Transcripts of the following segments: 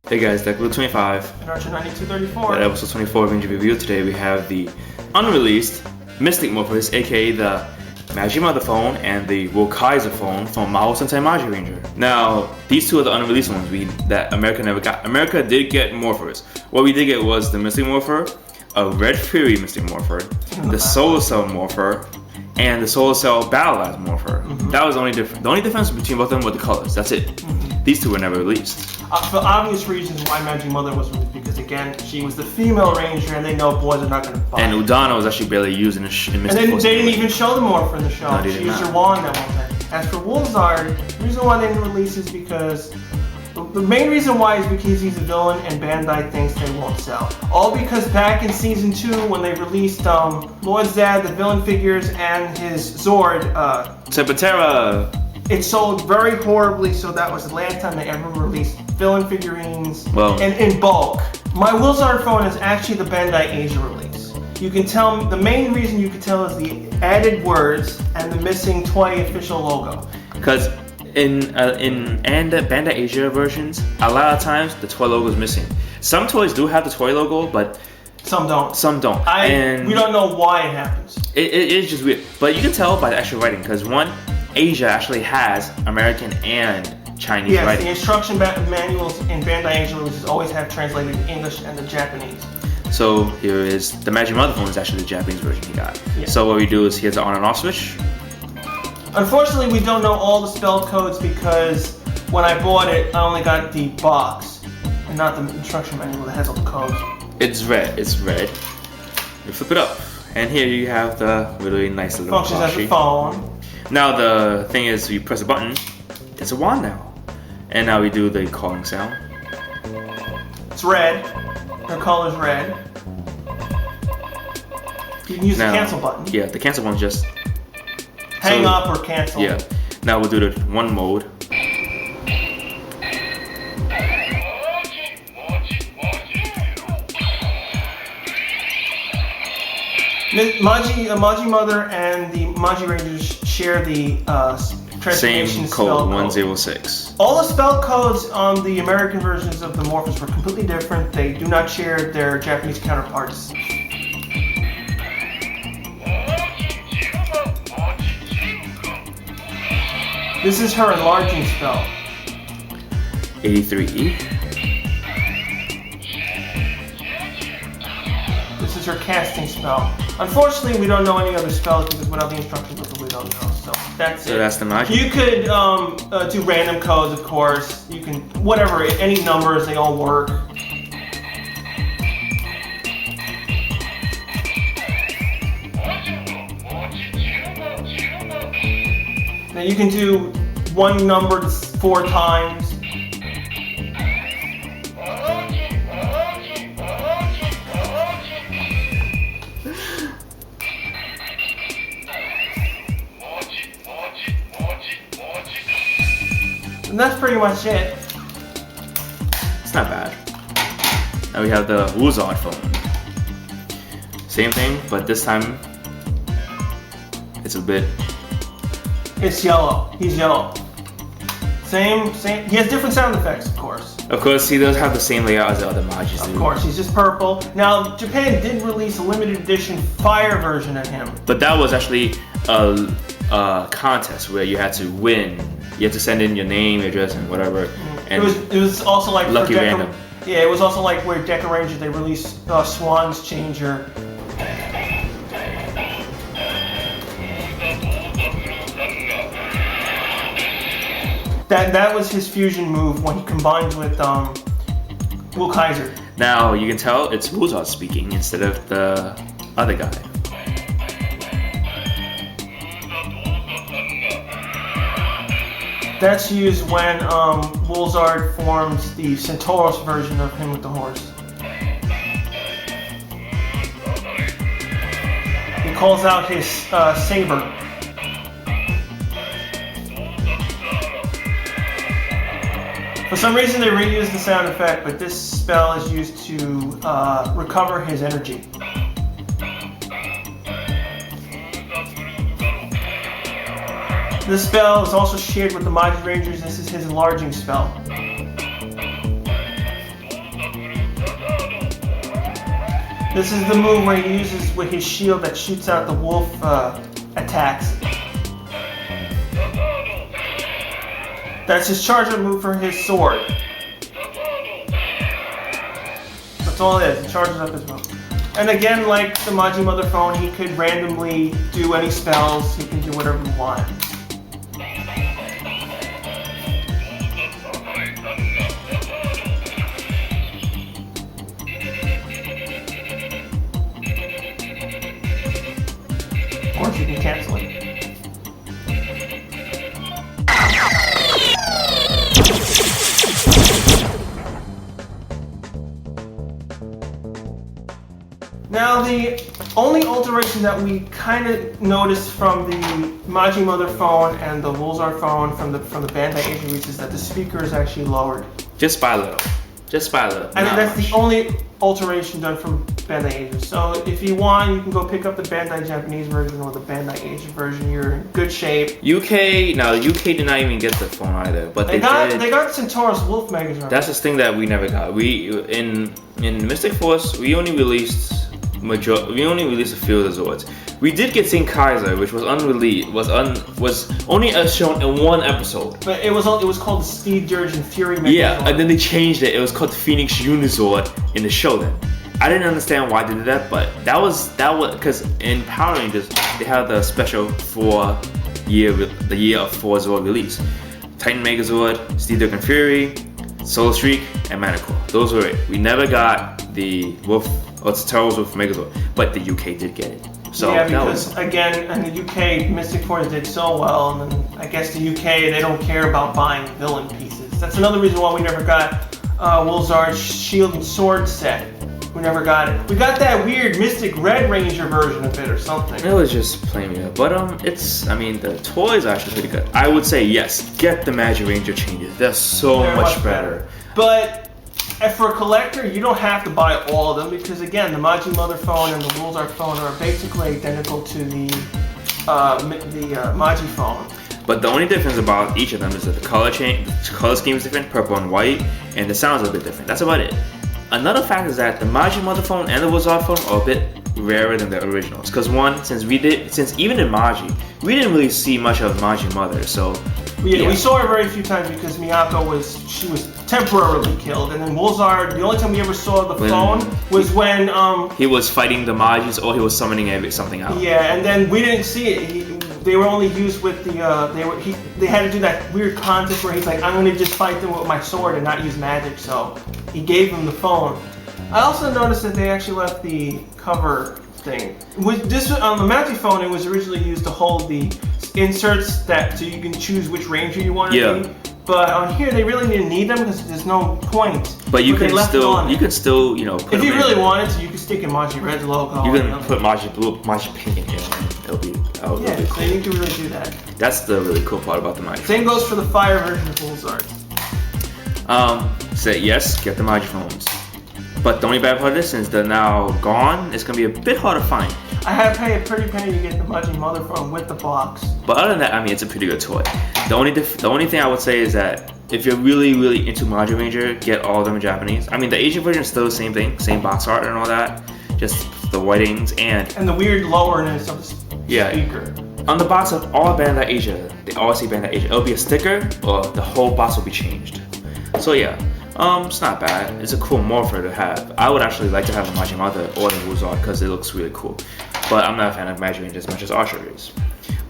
Hey guys, Deckblue25 and Archer9234. at episode 24 of Ninja Review. Today we have the unreleased Mystic Morphers, aka the Magi Mother phone and the Kaiser phone from Mahou Sensei Magi Ranger. Now, these two are the unreleased ones that America never got. America did get Morphers. What we did get was the Mystic Morpher, a Red Fury Mystic Morpher, the Solar Cell Morpher, and the Solar Cell Battle Axe Morpher. That was the only difference. The only difference between both of them were the colors. That's it. These two were never released. For obvious reasons why Magi Mother was released, because again, she was the female ranger and they know boys are not going to buy And it. Udana was actually barely used in Mystic And then they didn't even show the Morpher in the show. No, they she did used not. her wand that one time. As for Woolzard, the reason why they didn't release is because the main reason why is because he's a villain and Bandai thinks they won't sell. All because back in season 2 when they released Lord Zad, the villain figures, and his Zord, Sepatera! it sold very horribly, so that was the last time they ever released villain figurines and in bulk. My Woolzard phone is actually the Bandai Asia release. You can tell, the main reason you can tell is the added words and the missing toy official logo. Because in Bandai Asia versions, a lot of times the toy logo is missing. Some toys do have the toy logo, but some don't. Some don't. We don't know why it happens. It is just weird. But you can tell by the actual writing, because Asia actually has American and Chinese writing. The instruction manuals in Bandai Asia releases always have translated in English and the Japanese. So here is the Magi Mother phone is actually the Japanese version he got. Yeah. So what we do is he has the on and off switch. Unfortunately, we don't know all the spell codes because when I bought it, I only got the box and not the instruction manual that has all the codes. It's red. It's red. You flip it up, and here you have the really nice little functions as a phone. Now the thing is, you press a button, there's a wand now. And now we do the calling sound. It's red. Her color's red. You can use the cancel button. Yeah, the cancel button just hang up or cancel. Yeah. Now we'll do the one mode. Magi Mother and the Magi Rangers share the same code, 106. All the spell codes on the American versions of the Morphers were completely different. They do not share their Japanese counterparts. This is her enlarging spell. 83E. This is her casting spell. Unfortunately, we don't know any other spells because without the instructions, we don't know. So that's it. So that's the Magi. You could do random codes, of course. You can, whatever, any numbers, they all work. Now you can do one number 4 times. And that's pretty much it. It's not bad. Now we have the Woolzard phone. Same thing, but this time it's a bit. It's yellow. He's yellow. Same. He has different sound effects, of course. Of course, he does have the same layout as the other Magis do. Of course, he's just purple. Now, Japan did release a limited edition fire version of him. But that was actually a contest where you had to win. You had to send in your name, address, and whatever. And it was also like lucky random. Yeah, it was also like where Deca Rangers they released Swan's Changer. That was his fusion move when he combined with Will Kaiser. Now you can tell it's Woolzard speaking instead of the other guy. That's used when Woolzard forms the Centauros version of him with the horse. He calls out his saber. For some reason they reused the sound effect, but this spell is used to recover his energy. This spell is also shared with the Magi Rangers. This is his enlarging spell. This is the move where he uses with his shield that shoots out the wolf attacks. That's his charge-up move for his sword. That's all it is. He charges up his move. And again, like the Magi Mother phone, he could randomly do any spells. He can do whatever he wants. Of course, you can cancel it. Now, the only alteration that we kind of noticed from the Magi Mother phone and the Wolzar phone from the Bandai Asia release is that the speaker is actually lowered. Just by a little. Just by a little. I think that's the only alteration done from Bandai Asia. So if you want, you can go pick up the Bandai Japanese version or the Bandai Asia version. You're in good shape. UK, no, UK did not even get the phone either, but they got Centaurus Wolf magazine. That's the thing that we never got. We in Mystic Force, we only released a few of the Zords. We did get Saint Kaiser, which was unreleased, was only shown in one episode. But it was called the Steed Dirge and Fury Megazord. Yeah, and then they changed it. It was called the Phoenix Unizord in the show then. I didn't understand why they did that, but that was because in Power Rangers they had the special the year of 4 Zord release. Titan Megazord, Steed Dirge and Fury, Solar Streak, and Manticore. Those were it. We never got the Wolf or Centaurus Wolf Megazord, but the UK did get it. So yeah, because again, in the UK, Mystic Force did so well, and then I guess the UK, they don't care about buying villain pieces. That's another reason why we never got Wolzar's Shield and Sword set. We never got it. We got that weird Mystic Red Ranger version of it or something. It was just plain, yeah. But the toys are actually pretty good. I would say yes, get the Magi Ranger changes. They're so much better. But for a collector, you don't have to buy all of them because again, the Magi Mother phone and the Wolzar phone are basically identical to the Magi phone. But the only difference about each of them is that the color scheme is different, purple and white, and the sounds are a bit different. That's about it. Another fact is that the Magi Mother phone and the Wolzar phone are a bit rarer than the originals. Because one, since even in Magi, we didn't really see much of Magi Mother, so yeah. We saw her very few times because Miyako was temporarily killed, and then Wolzar, the only time we ever saw the phone was when he was fighting the Magis or he was summoning something out. Yeah, and then we didn't see it. They were only used with the they had to do that weird contest where he's like, I'm gonna just fight them with my sword and not use magic, so he gave them the phone. I also noticed that they actually left the cover thing. With this on the Magi phone, it was originally used to hold the inserts so you can choose which ranger you want to be. But on here, they really didn't need them because there's no point. But you can still, put if you really wanted to, you could stick in Magi Red's logo. You can put Magi Blue, Magi Pink in here. It'll be cool. So you can really do that. That's the really cool part about the Magi. Same goes for the Fire version of Wolzar. Say yes, get the Magi phones. But the only bad part of this, since they're now gone, it's gonna be a bit hard to find. I had to pay a pretty penny to get the Magi Mother phone with the box. But other than that, it's a pretty good toy. The only thing I would say is that if you're really, really into Magi Ranger, get all of them in Japanese. The Asian version is still the same thing, same box art and all that, just the whitings and the weird lowerness of the speaker. On the box of all Bandai Asia, they always say Bandai Asia. It'll be a sticker, or the whole box will be changed. So yeah. It's not bad. It's a cool Morpher to have. I would actually like to have a Magi Mother or the Wolzar because it looks really cool. But I'm not a fan of Magi Ranger as much as Archer is.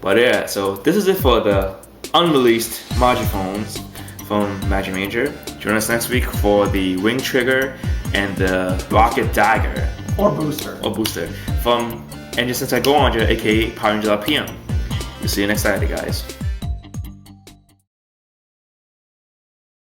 But yeah, so this is it for the unreleased Magi phones from Magi Ranger. Join us next week for the Wing Trigger and the Rocket Dagger. Or Booster. From Engine Sensei Go Ranger, aka Power Ranger PM. We'll see you next Saturday, guys.